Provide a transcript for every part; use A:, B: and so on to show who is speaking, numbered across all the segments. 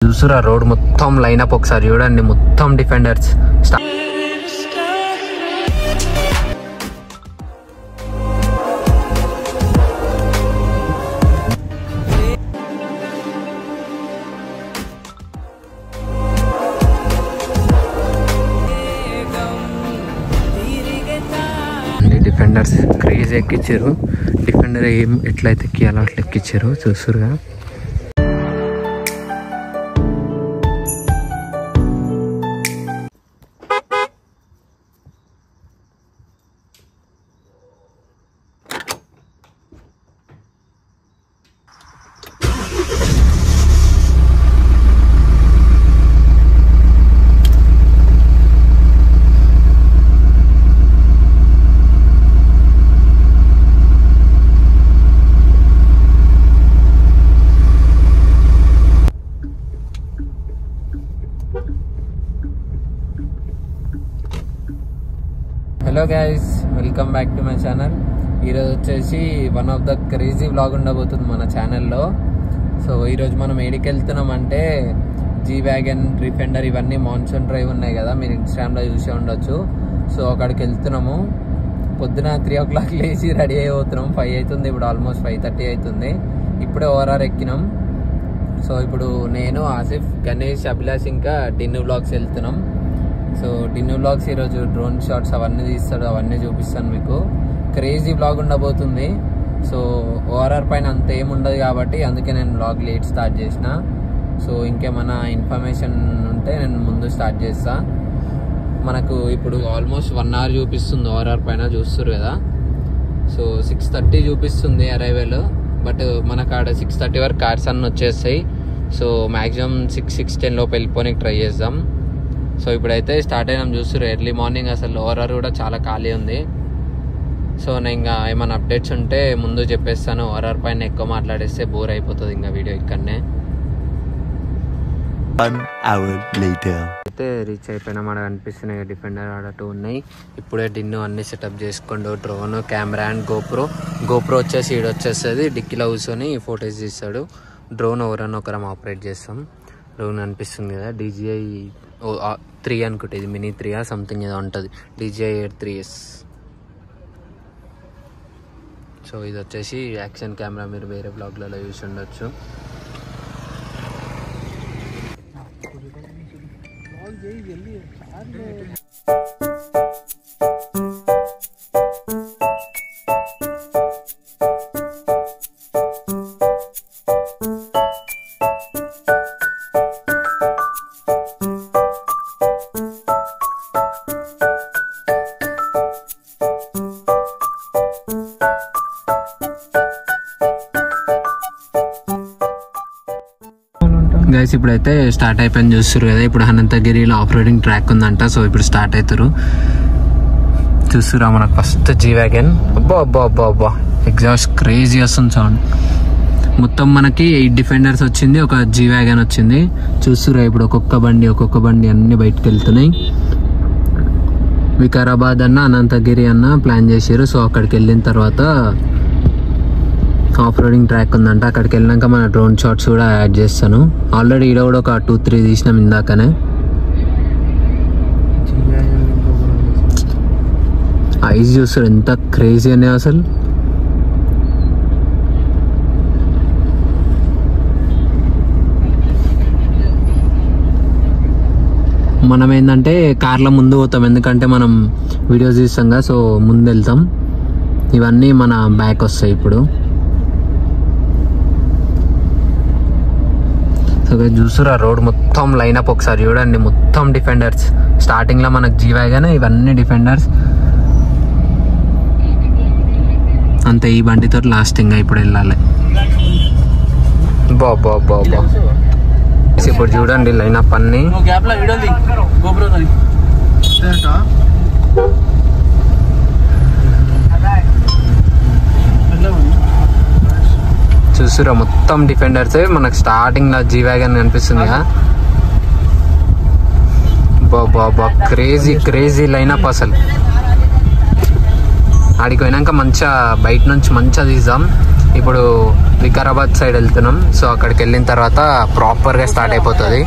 A: చూసురా road మొత్తం line up ఒకసారి చూడండి, మొత్తం డిఫెండర్స్. డిఫెండర్స్ క్రేజ్ ఎక్కించారు. డిఫెండర్ ఏం ఎట్లయితే ఎక్కియాలో అట్లా ఎక్కించారు చూస్తురుగా. Hello guys, welcome back to my channel. ఈరోజు వచ్చేసి one of the crazy vlog ఉండబోతుంది మన ఛానల్లో. సో ఈరోజు మనం ఏడికి వెళ్తున్నాం అంటే జీ వ్యాగన్, డిఫెండర్ ఇవన్నీ మాన్సూన్ డ్రైవ్ ఉన్నాయి కదా, మీరు ఇన్స్టాగ్రామ్లో చూసే ఉండొచ్చు. సో అక్కడికి వెళ్తున్నాము. పొద్దున 3 o'clock లేచి రెడీ అయిపోతున్నాం. 5 అవుతుంది, ఇప్పుడు ఆల్మోస్ట్ 5:30 అవుతుంది. ఇప్పుడే ఓఆర్ఆర్ ఎక్కినాం. సో ఇప్పుడు నేను, ఆసిఫ్, గణేష్, అభిలాష్ ఇంకా డిన్ను వ్లాగ్స్ వెళ్తున్నాం. సో డిన్ను వ్లాగ్స్ ఈరోజు డ్రోన్ షాట్స్ అవన్నీ తీస్తాడు, అవన్నీ చూపిస్తాను మీకు. క్రేజీ వ్లాగ్ ఉండబోతుంది. సో ఓఆర్ఆర్ పైన అంత ఏముండదు కాబట్టి అందుకే నేను వ్లాగ్ లేట్ స్టార్ట్ చేసిన. సో ఇంకేమైనా ఇన్ఫర్మేషన్ ఉంటే నేను ముందు స్టార్ట్ చేస్తా. మనకు ఇప్పుడు ఆల్మోస్ట్ 1 hour చూపిస్తుంది ఓఆర్ఆర్ పైన, చూస్తారు కదా. సో 6:30 చూపిస్తుంది అరైవల్, బట్ మనకు ఆడ 6:30 వరకు కార్స్ అన్నీ వచ్చేస్తాయి. సో మ్యాక్సిమం 6:10 లోపు వెళ్ళిపోనికి ట్రై చేద్దాం. సో ఇప్పుడైతే స్టార్ట్ అయినాం. చూస్తారు ఎర్లీ మార్నింగ్ అసలు ఓఆర్ఆర్ కూడా చాలా ఖాళీ ఉంది. సో నేను ఇంకా ఏమైనా అప్డేట్స్ ఉంటే ముందు చెప్పేస్తాను. ఓఆర్ఆర్ పైన ఎక్కువ మాట్లాడేస్తే బోర్ అయిపోతుంది ఇంకా వీడియో ఇక్కడనే. అయితే రీచ్ అయిపోయినా మనకు అనిపిస్తున్నాయి డిఫెండర్ ఆడ 2 ఉన్నాయి. ఇప్పుడే డిన్ను అన్ని సెటప్ చేసుకోండు. డ్రోన్, కెమెరా అండ్ గోప్రో వచ్చేసి ఈడ వచ్చేస్తుంది. డిక్కీలో కూర్చొని ఫోటోస్ తీస్తాడు. డ్రోన్ ఎవరన్నా ఒకరం ఆపరేట్ చేస్తాం. డ్రోన్ అనిపిస్తుంది కదా, DJI 3 అనుకుంటే, ఇది మినీ 3 సంథింగ్ ఏదో ఉంటుంది, DJI Air 3S. సో ఇది వచ్చేసి యాక్షన్ కెమెరా, మీరు వేరే బ్లాగ్లలో చూసి ఉండొచ్చు. గైస్ ఇప్పుడైతే స్టార్ట్ అయిపోయింది, చూస్తారు కదా. ఇప్పుడు అనంతగిరిలో ఆఫ్ రోడింగ్ ట్రాక్ ఉందంట. సో ఇప్పుడు స్టార్ట్ అవుతారు. చూస్తురా మనకు ఫస్ట్ జీ వ్యాగన్. అబ్బా అబ్బా అబ్బా అబ్బా, ఎగ్జాస్ట్ క్రేజీ వస్తుంది సౌండ్. మొత్తం మనకి 8 డిఫెండర్స్ వచ్చింది, ఒక జీ వ్యాగన్ వచ్చింది. చూస్తురా ఇప్పుడు ఒక్కొక్క బండి అన్ని బయటకు వెళ్తున్నాయి. వికారాబాద్ అన్న, అనంతగిరి అన్న ప్లాన్ చేసారు. సో అక్కడికి వెళ్ళిన తర్వాత ఆఫ్ రోడింగ్ ట్రాక్ ఉందంట. అక్కడికి వెళ్ళినాక మన డ్రోన్ షాట్స్ కూడా యాడ్ చేస్తాను. ఆల్రెడీ ఈడ కూడా ఒక 2-3 తీసినాం ఇందాకనే. ఐస్ చూస్తారు ఎంత క్రేజీ అనే అసలు. మనం ఏంటంటే కార్లో ముందు పోతాం, ఎందుకంటే మనం వీడియోస్ తీస్తాం కదా. సో ముందు వెళ్తాం. ఇవన్నీ మన బ్యాక్ వస్తాయి ఇప్పుడు. సో చూస్తురా రోడ్ మొత్తం లైన్ అప్ ఒకసారి చూడండి, మొత్తం డిఫెండర్స్. స్టార్టింగ్ లో మనకు జీ వ్యాగన్, ఇవన్నీ డిఫెండర్స్. అంతే, ఈ బండితో లాస్టింగ్ ఇప్పుడు వెళ్ళాలి. బాబా బాబా, ఇప్పుడు చూడండి లైన్ అప్ అన్ని. చూస్తురా మొత్తం డిఫెండర్స్. మనకు స్టార్టింగ్ లో జీ వ్యాగన్ కనిపిస్తుంది కదా. బాబా క్రేజీ లైన్ అప్ అసలు. ఆడికి పోయినాక మంచిగా బయట నుంచి మంచిగా తీద్దాం. ఇప్పుడు వికారాబాద్ సైడ్ వెళ్తున్నాం. సో అక్కడికి వెళ్ళిన తర్వాత ప్రాపర్గా స్టార్ట్ అయిపోతుంది.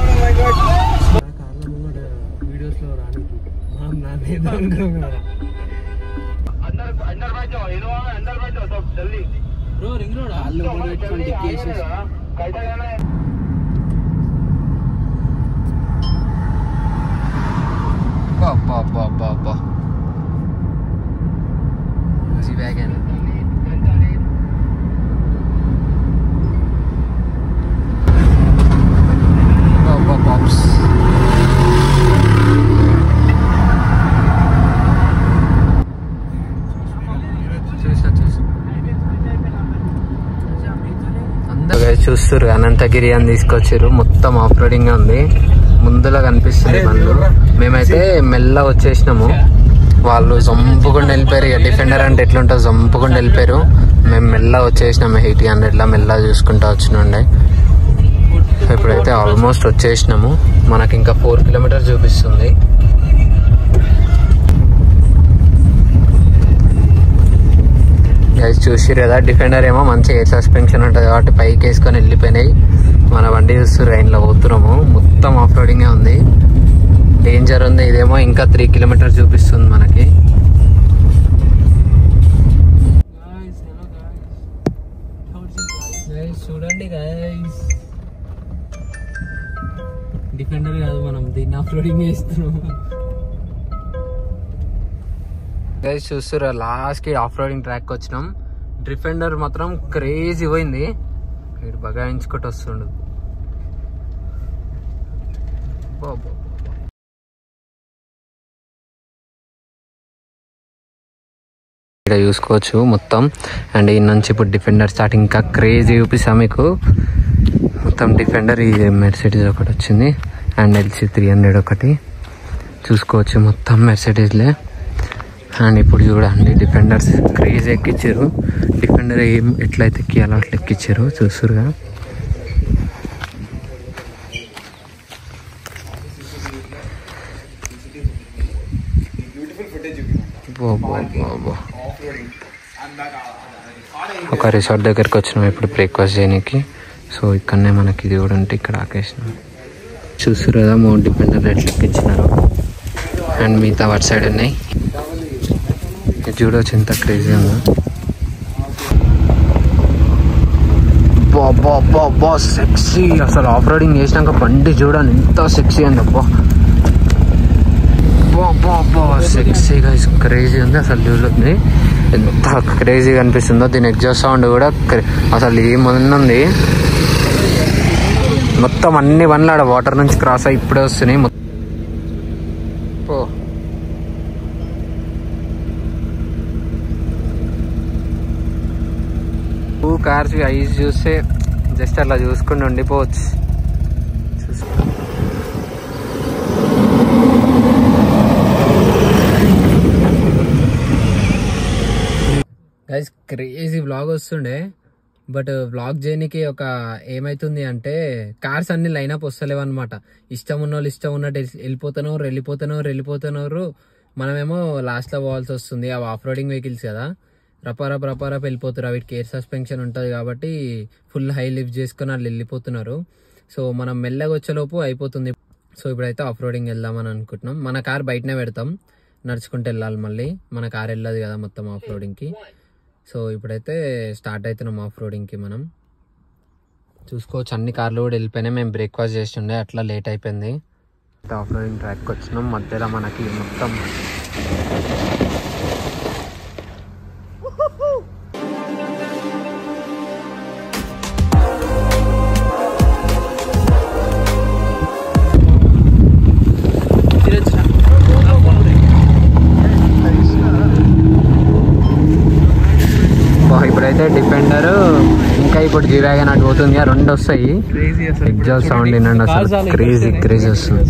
A: G-Wagon. Pops. చూస్తారు అనంతగిరి అని తీసుకొచ్చారు. మొత్తం ఆఫ్ రోడింగ్ గా ఉంది. ముందులా కనిపిస్తుంది బండ్లు. మేమైతే మెల్ల వచ్చేసినాము. వాళ్ళు జంపుకుండా వెళ్ళిపోయారు. ఇక డిఫెండర్ అంటే ఎట్లుంటుంది, జంపుకుండా వెళ్ళిపోయారు. మేము మెల్ల వచ్చేసినాము. 800 మెల్ల చూసుకుంటా వచ్చినండే. ఇప్పుడైతే ఆల్మోస్ట్ వచ్చేసినాము. మనకి ఇంకా 4 కిలోమీటర్స్ చూపిస్తుంది. గైస్ చూసిరు కదా, డిఫెండర్ ఏమో మంచి ఎయిర్ సస్పెన్షన్ ఉంటుంది కాబట్టి పైకి వేసుకొని వెళ్ళిపోయినాయి. మన బండి చూస్తారు రైన్లో పోతున్నాము. మొత్తం ఆఫ్ రోడింగే ఉంది, డేంజర్ ఉంది. ఇదేమో ఇంకా 3 కిలోమీటర్స్ చూపిస్తుంది మనకి. చూడండి గైస్, డిఫెండర్ కాదు మనం దీన్ని ఆఫ్ రోడింగ్ చేస్తున్నాము. గైస్ చూస్తురా, లాస్ట్ కి ఆఫ్ రోడింగ్ ట్రాక్ వచ్చినాం. డిఫెండర్ మాత్రం క్రేజీ పోయింది. ఇక్కడ బగాయించుకుంటూ వస్తుండు. ఇక్కడ చూసుకోవచ్చు మొత్తం. అండ్ ఈ నుంచి ఇప్పుడు డిఫెండర్ స్టార్ట్. ఇంకా క్రేజీ చూపిస్తాం మీకు మొత్తం. డిఫెండర్ ఈ మెర్సిడీస్ ఒకటి వచ్చింది అండ్ LC 300 ఒకటి చూసుకోవచ్చు. మొత్తం మెర్సిడీస్లే. అండ్ ఇప్పుడు చూడండి, డిఫెండర్స్ క్రేజ్ ఎక్కించారు. డిఫెండర్ ఏం ఎట్లయితే ఎక్కియాలో అట్లా ఎక్కించారు చూస్తురుగా. ఒక రిసార్ట్ దగ్గరికి వచ్చినాం ఇప్పుడు బ్రేక్ఫాస్ట్ చేయడానికి. సో ఇక్కడనే మనకి ఇది కూడా ఉంటే ఇక్కడ ఆకేసినాం. చూస్తురు కదా మౌంట్ డిఫెండర్ ఎట్లా ఎక్కించినారు. అండ్ మిగతా వాటి సైడ్ ఉన్నాయి. చూడవచ్చు ఎంత క్రేజీ ఉందో. బా సెక్సీ. అసలు ఆఫ్ రోడింగ్ చేసినాక బండి చూడండి ఎంత సెక్సీ ఉంది. అబ్బా సెక్సీగా క్రేజీ ఉంది. అసలు చూడండి ఎంత క్రేజీగా అనిపిస్తుందో. దీని ఎగ్జాస్ట్ సౌండ్ కూడా అసలు ఏముంది. మొత్తం అన్ని బండ్లు ఆడ వాటర్ నుంచి క్రాస్ అయ్యి ఇప్పుడే వస్తున్నాయి. కార్స్ ఐస్ చూస్తే జస్ట్ అట్లా చూసుకుంటూ ఉండిపోవచ్చు. గైస్ క్రేజీ వ్లాగ్ వస్తుండే. బట్ వ్లాగ్ చేయడానికి ఒక ఏమైతుంది అంటే కార్స్ అన్ని లైనప్ వస్తలేవు అనమాట. ఇష్టం ఉన్న వాళ్ళు ఇష్టం ఉన్నట్టు వెళ్ళిపోతున్నారు. మనమేమో లాస్ట్లో పోవాల్సి వస్తుంది. అవి ఆఫ్ రోడింగ్ వెహికల్స్ కదా, రపారప్ వెళ్ళిపోతారు. వీటికి ఎయిర్ సస్పెన్షన్ ఉంటుంది కాబట్టి ఫుల్ హై లిఫ్ట్ చేసుకుని వాళ్ళు వెళ్ళిపోతున్నారు. సో మనం మెల్లగా వచ్చేలోపు అయిపోతుంది. సో ఇప్పుడైతే ఆఫ్ రోడింగ్ వెళ్దామని అనుకుంటున్నాం. మన కార్ బయటనే పెడతాం, నడుచుకుంటూ వెళ్ళాలి. మళ్ళీ మన కార్ వెళ్ళదు కదా మొత్తం ఆఫ్ రోడింగ్కి. సో ఇప్పుడైతే స్టార్ట్ అవుతున్నాం ఆఫ్ రోడింగ్కి. మనం చూసుకోవచ్చు అన్ని కార్లు కూడా వెళ్ళిపోయినాయి. మేము బ్రేక్ఫాస్ట్ చేస్తుండే అట్లా లేట్ అయిపోయింది. ఆఫ్ రోడింగ్ ట్రాక్కి వచ్చినాం. మధ్యలో మనకి మొత్తం ఇప్పుడైతే డిఫెండర్ ఇంకా ఇప్పుడు G-Wagon అటు పోతుంది. 2 వస్తాయి. ఎగ్జాస్ట్ సౌండ్ వినండి, అసలు క్రేజీ వస్తుంది.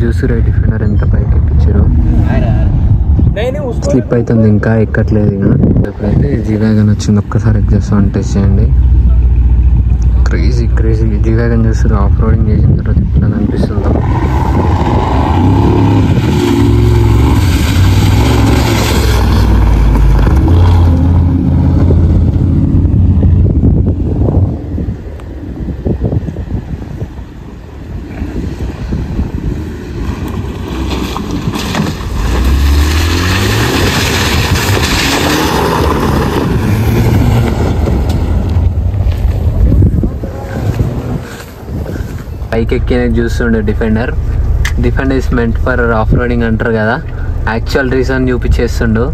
A: చూసురా డిఫెండర్ ఎంత పైకి ఎక్కించారు. స్లిప్ అవుతుంది, ఇంకా ఎక్కట్లేదు. ఇప్పుడైతే G-Wagon వచ్చింది. ఒక్కసారి ఎగ్జాస్ట్ సౌండ్ టెస్ట్ చేయండి. క్రేజీ క్రేజీ జీ వ్యాగన్ చూస్తారు. ఆఫ్ రోడింగ్ చేసిన తర్వాత ఇట్లా అనిపిస్తుందో. పైకి ఎక్కి చూస్తుండే defender is meant for off roading అంటారు కదా, యాక్చువల్ రీజన్ చూపించేస్తుండు.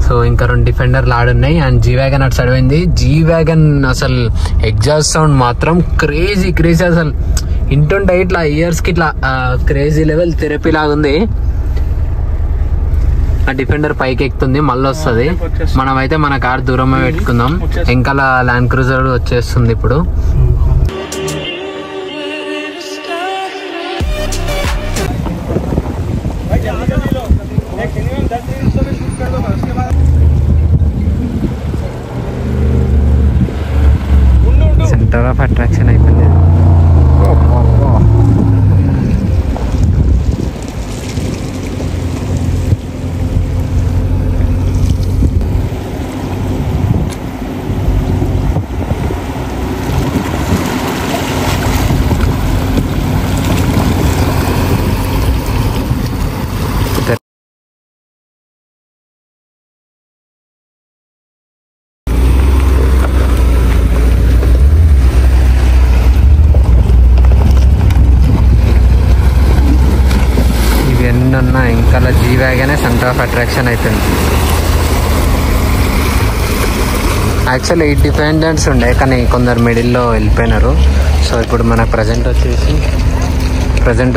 A: సో ఇంకా 2 డిఫెండర్లు ఆడున్నాయి అండ్ జీ వ్యాగన్ అటు సైడ్ పోయింది. జీ వ్యాగన్ అసలు ఎగ్జాస్ట్ సౌండ్ మాత్రం క్రేజీ అసలు ఇంటుంటే ఇట్లా ఇయర్స్కి ఇట్లా క్రేజీ లెవెల్ థెరపీ లాగా ఉంది. ఆ డిఫెండర్ పైకి ఎక్కుతుంది, మళ్ళీ వస్తుంది. మనమైతే మన కార్ దూరమే పెట్టుకుందాం. వెనకాల ల్యాండ్ క్రూజర్ వచ్చేస్తుంది ఇప్పుడు. సెంటర్ ఆఫ్ అట్రాక్షన్ అయిపోయింది. ఇంకా జీ వ్యాగనే సెంటర్ ఆఫ్ అట్రాక్షన్ అయిపోయింది. యాక్చువల్లీ 8 డిఫెండర్స్ ఉండే కానీ కొందరు మిడిల్లో వెళ్ళిపోయినారు. సో ఇప్పుడు మనకు ప్రజెంట్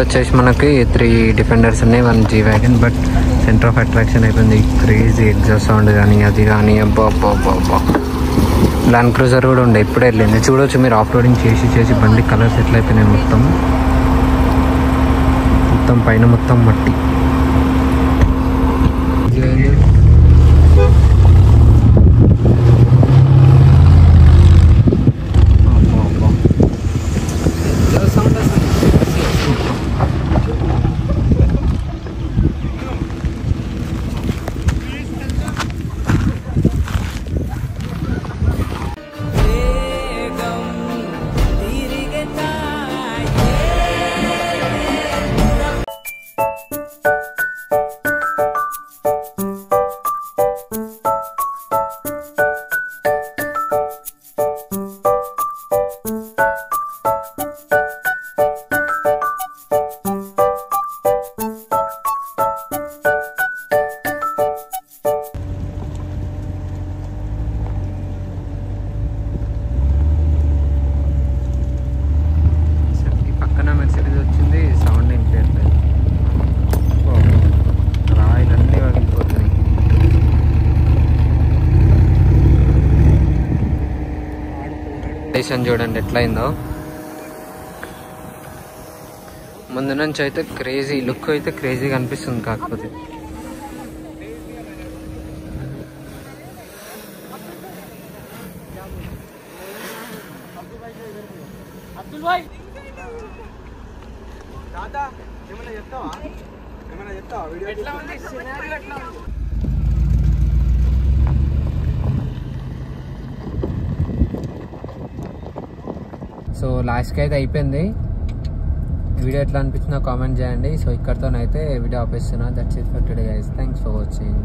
A: వచ్చేసి మనకి 3 డిఫెండర్స్ ఉన్నాయి, 1 G wagon. But centre of attraction అయిపోయింది. క్రేజీ ఎగ్జాస్ట్ సౌండ్ కానీ అది కానీ అబ్బా. ల్యాండ్ క్రూజర్ కూడా ఉండే, ఇప్పుడే వెళ్ళింది. చూడవచ్చు మీరు, ఆఫ్ రోడింగ్ చేసి బండి కలర్స్ ఎట్లా అయిపోయినాయి. మొత్తం పైన మొత్తం మట్టి. చూడండి ఎట్లా అయిందో. ముందు నుంచి అయితే క్రేజీ లుక్ అయితే క్రేజీగా అనిపిస్తుంది. కాకపోతే సో లాస్ట్కి అయితే అయిపోయింది. వీడియో ఎట్లా అనిపించిందో కామెంట్ చేయండి. సో ఇక్కడితోనైతే వీడియో ఆపేస్తున్నా. That's it for today guys. Thanks for watching.